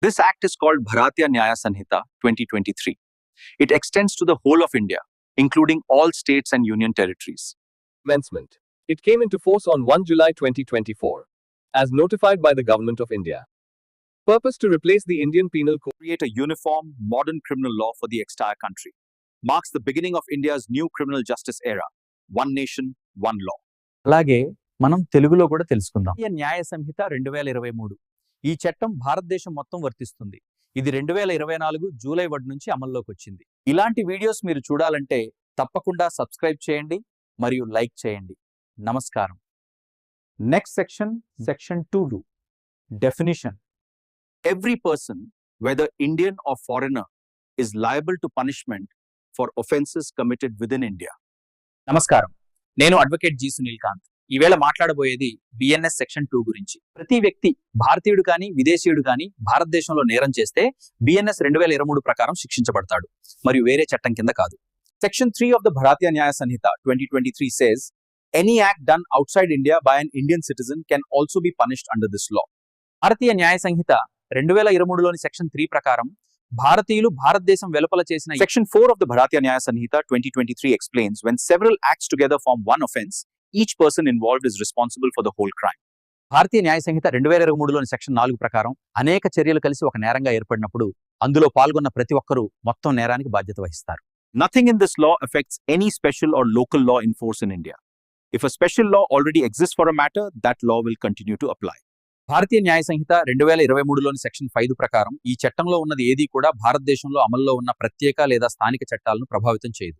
This act is called Bharatiya Nyaya Sanhita 2023. It extends to the whole of India, including all states and union territories. Commencement. It came into force on 1 July 2024, as notified by the Government of India. Purpose to replace the Indian Penal Code. Create a uniform, modern criminal law for the entire country. Marks the beginning of India's new criminal justice era. One nation, one law. అలాగే మనం తెలుగులో కూడా తెలుసుకుందాం. న్యాయ సంహిత 2023. ఈ చట్టం భారతదేశం మొత్తం వర్తిస్తుంది. ఇది 2024 జూలై 1 నుంచి అమల్లోకి వచ్చింది. ఇలాంటి వీడియోస్ మీరు చూడాలంటే తప్పకుండా సబ్స్క్రైబ్ చేయండి మరియు లైక్ చేయండి. నమస్కారం. Next section 2 definition. Every person, whether Indian or foreigner, is liable to punishment for offences committed within India. నమస్కారం. నేను అడ్వకేట్ జి సునీల్ కాంత్. ఈవేళ మాట్లాడబోయేది బిఎన్ఎస్ సెక్షన్ 2 గురించి. ప్రతి వ్యక్తి భారతీయుడు కానీ విదేశీయుడు కానీ భారతదేశంలో నేరం చేస్తే బిఎన్ఎస్ 2023 ప్రకారం శిక్షించబడతాడు, మరియు వేరే చట్టం కింద కాదు. Section 3 of the Bharatiya Nyaya Sanhita 2023 says, any act done outside India by an Indian citizen can also be punished under this law. భారతీయ న్యాయ సంహిత 2023లోని సెక్షన్ 3 ప్రకారం భారతీయులు భారతదేశం వెలుపల చేసిన Section 4 of the Bharatiya Nyaya Sanhita 2023 explains when several acts together form one offence, each person involved is responsible for the whole crime. భారతీయ న్యాయ సంహిత 2023లోని section 4 ప్రకారం అనేక చర్యలు కలిసి ఒక నేరంగా ఏర్పడినప్పుడు అందులో పాల్గొన్న ప్రతి ఒక్కరూ మొత్తం నేరానికి బాధ్యత వహిస్తారు. Nothing in this law affects any special or local law in force in India. If a special law already exists for a matter, that law will continue to apply. భారతీయ న్యాయ సంహిత 2023లోని సెక్షన్ 5 ప్రకారం ఈ చట్టంలో ఉన్నది ఏదీ కూడా భారతదేశంలో అమల్లో ఉన్న ప్రత్యేక లేదా స్థానిక చట్టాలను ప్రభావితం చేయదు.